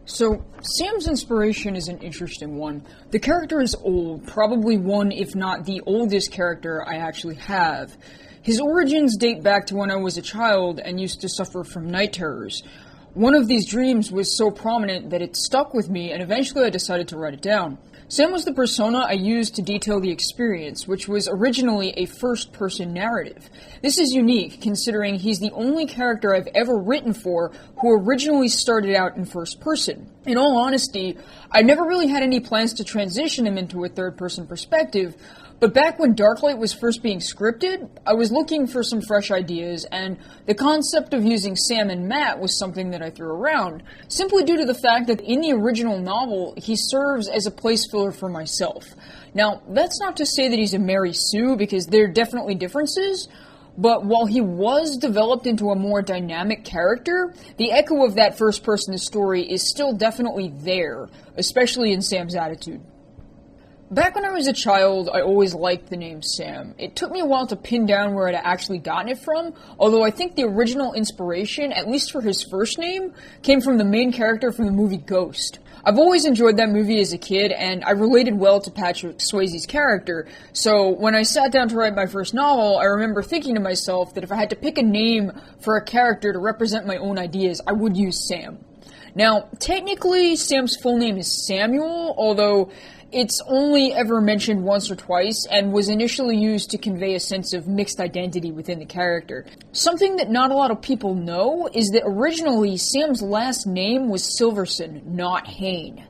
So, Sam's inspiration is an interesting one. The character is old, probably one, if not the oldest character I actually have. His origins date back to when I was a child and used to suffer from night terrors. One of these dreams was so prominent that it stuck with me, and eventually I decided to write it down. Sam was the persona I used to detail the experience, which was originally a first-person narrative. This is unique, considering he's the only character I've ever written for who originally started out in first person. In all honesty, I never really had any plans to transition him into a third-person perspective, but back when Darklight was first being scripted, I was looking for some fresh ideas, and the concept of using Sam and Matt was something that I threw around, simply due to the fact that in the original novel, he serves as a place filler for myself. Now, that's not to say that he's a Mary Sue, because there are definitely differences, but while he was developed into a more dynamic character, the echo of that first-person story is still definitely there, especially in Sam's attitude. Back when I was a child, I always liked the name Sam. It took me a while to pin down where I'd actually gotten it from, although I think the original inspiration, at least for his first name, came from the main character from the movie Ghost. I've always enjoyed that movie as a kid, and I related well to Patrick Swayze's character, so when I sat down to write my first novel, I remember thinking to myself that if I had to pick a name for a character to represent my own ideas, I would use Sam. Now, technically, Sam's full name is Samuel, although it's only ever mentioned once or twice, and was initially used to convey a sense of mixed identity within the character. Something that not a lot of people know is that originally Sam's last name was Silverson, not Haine.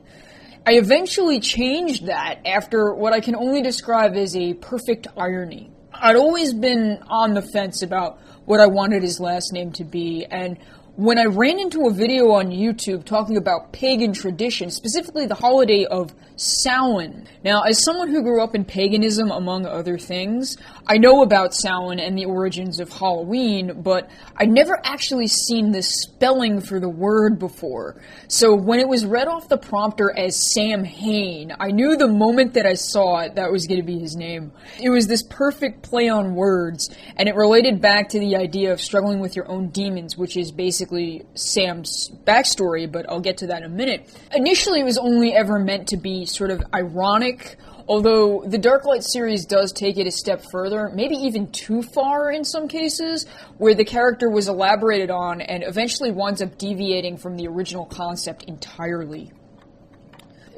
I eventually changed that after what I can only describe as a perfect irony. I'd always been on the fence about what I wanted his last name to be, and when I ran into a video on YouTube talking about pagan tradition, specifically the holiday of Samhain. Now, as someone who grew up in paganism, among other things, I know about Samhain and the origins of Halloween, but I'd never actually seen the spelling for the word before. So when it was read off the prompter as Sam Haine, I knew the moment that I saw it that was going to be his name. It was this perfect play on words, and it related back to the idea of struggling with your own demons, which is basically Sam's backstory, but I'll get to that in a minute. Initially, it was only ever meant to be sort of ironic, although the Darklight series does take it a step further, maybe even too far in some cases, where the character was elaborated on and eventually winds up deviating from the original concept entirely.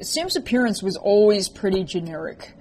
Sam's appearance was always pretty generic.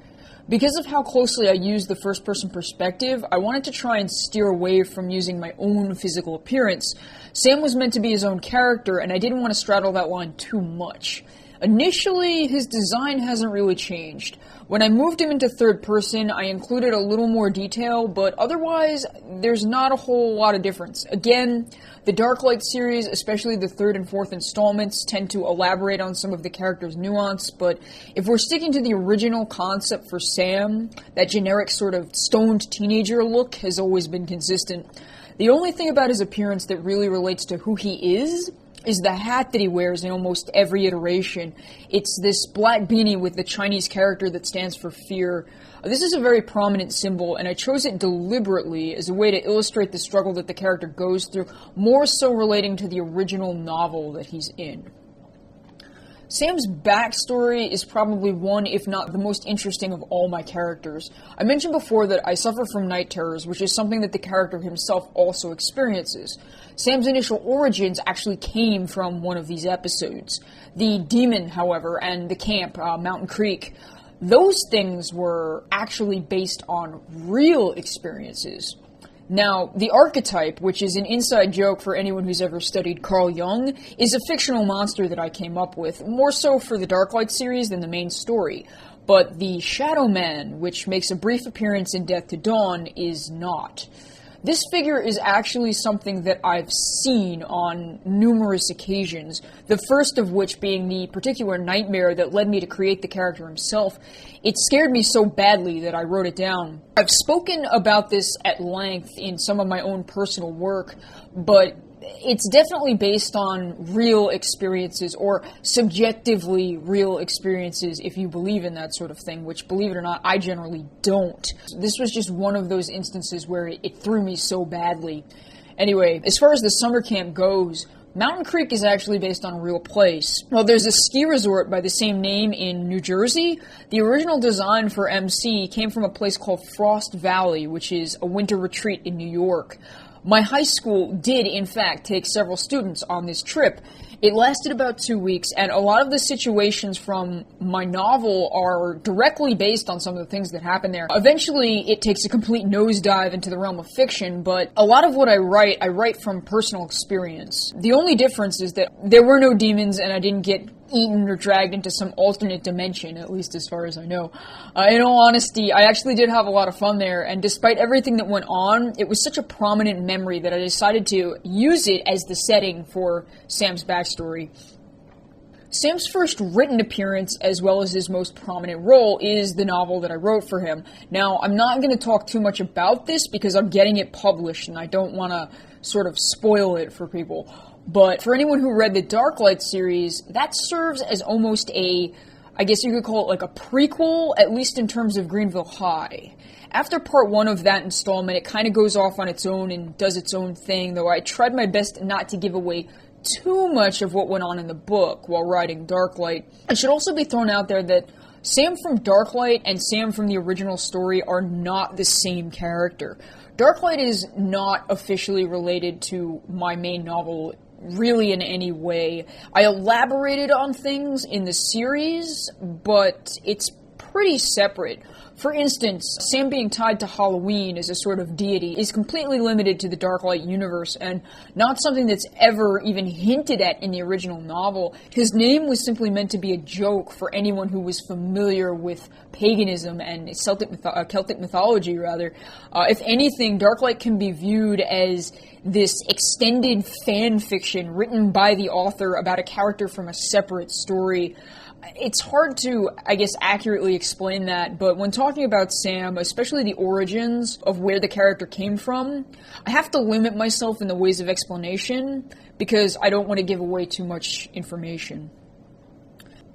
Because of how closely I used the first-person perspective, I wanted to try and steer away from using my own physical appearance. Sam was meant to be his own character, and I didn't want to straddle that line too much. Initially, his design hasn't really changed. When I moved him into third person, I included a little more detail, but otherwise, there's not a whole lot of difference. Again, the Darklight series, especially the third and fourth installments, tend to elaborate on some of the character's nuance, but if we're sticking to the original concept for Sam, that generic sort of stoned teenager look has always been consistent. The only thing about his appearance that really relates to who he is the hat that he wears in almost every iteration. It's this black beanie with the Chinese character that stands for fear. This is a very prominent symbol, and I chose it deliberately as a way to illustrate the struggle that the character goes through, more so relating to the original novel that he's in. Sam's backstory is probably one, if not the most interesting of all my characters. I mentioned before that I suffer from night terrors, which is something that the character himself also experiences. Sam's initial origins actually came from one of these episodes. The demon, however, and the camp, Mountain Creek, those things were actually based on real experiences. Now, the archetype, which is an inside joke for anyone who's ever studied Carl Jung, is a fictional monster that I came up with, more so for the Darklight series than the main story. But the Shadow Man, which makes a brief appearance in Death to Dawn, is not. This figure is actually something that I've seen on numerous occasions, the first of which being the particular nightmare that led me to create the character himself. It scared me so badly that I wrote it down. I've spoken about this at length in some of my own personal work, but it's definitely based on real experiences, or subjectively real experiences, if you believe in that sort of thing, which, believe it or not, I generally don't. This was just one of those instances where it threw me so badly. Anyway, as far as the summer camp goes, Mountain Creek is actually based on a real place. Well, there's a ski resort by the same name in New Jersey. The original design for MC came from a place called Frost Valley, which is a winter retreat in New York. My high school did, in fact, take several students on this trip. It lasted about 2 weeks, and a lot of the situations from my novel are directly based on some of the things that happen there. Eventually, it takes a complete nosedive into the realm of fiction, but a lot of what I write from personal experience. The only difference is that there were no demons, and I didn't get eaten or dragged into some alternate dimension, at least as far as I know. In all honesty, I actually did have a lot of fun there, and despite everything that went on, it was such a prominent memory that I decided to use it as the setting for Sam's backstory. Sam's first written appearance, as well as his most prominent role, is the novel that I wrote for him. Now, I'm not going to talk too much about this because I'm getting it published, and I don't want to sort of spoil it for people. But for anyone who read the Darklight series, that serves as almost I guess you could call it like a prequel, at least in terms of Greenville High. After part 1 of that installment, it kind of goes off on its own and does its own thing, though I tried my best not to give away too much of what went on in the book while writing Darklight. It should also be thrown out there that Sam from Darklight and Sam from the original story are not the same character. Darklight is not officially related to my main novel really in any way. I elaborated on things in the series, but it's pretty separate. For instance, Sam being tied to Halloween as a sort of deity is completely limited to the Darklight universe and not something that's ever even hinted at in the original novel. His name was simply meant to be a joke for anyone who was familiar with paganism and Celtic mythology, rather. If anything, Darklight can be viewed as this extended fan fiction written by the author about a character from a separate story. It's hard to, I guess, accurately explain that, but when talking about Sam, especially the origins of where the character came from, I have to limit myself in the ways of explanation because I don't want to give away too much information.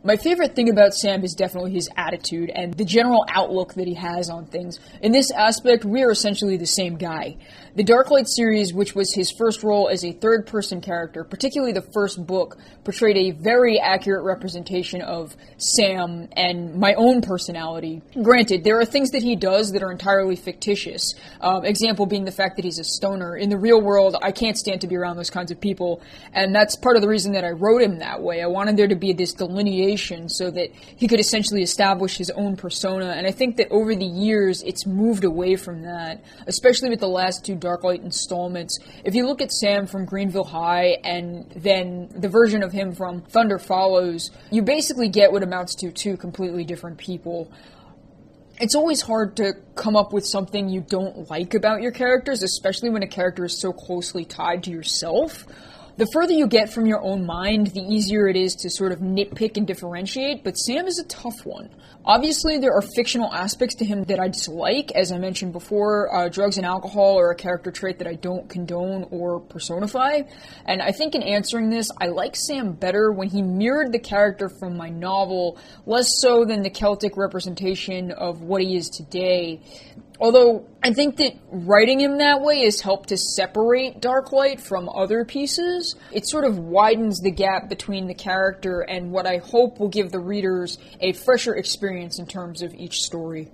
My favorite thing about Sam is definitely his attitude and the general outlook that he has on things. In this aspect, we are essentially the same guy. The Darklight series, which was his first role as a third-person character, particularly the first book, portrayed a very accurate representation of Sam and my own personality. Granted, there are things that he does that are entirely fictitious. Example being the fact that he's a stoner. In the real world, I can't stand to be around those kinds of people, and that's part of the reason that I wrote him that way. I wanted there to be this delineation so that he could essentially establish his own persona, and I think that over the years it's moved away from that, especially with the last 2 Darklight installments. If you look at Sam from Greenville High and then the version of him from Thunder Follows, you basically get what amounts to 2 completely different people. It's always hard to come up with something you don't like about your characters, especially when a character is so closely tied to yourself. The further you get from your own mind, the easier it is to sort of nitpick and differentiate, but Sam is a tough one. Obviously, there are fictional aspects to him that I dislike. As I mentioned before, drugs and alcohol are a character trait that I don't condone or personify. And I think in answering this, I like Sam better when he mirrored the character from my novel, less so than the Celtic representation of what he is today. Although, I think that writing him that way has helped to separate Darklight from other pieces. It sort of widens the gap between the character and what I hope will give the readers a fresher experience in terms of each story.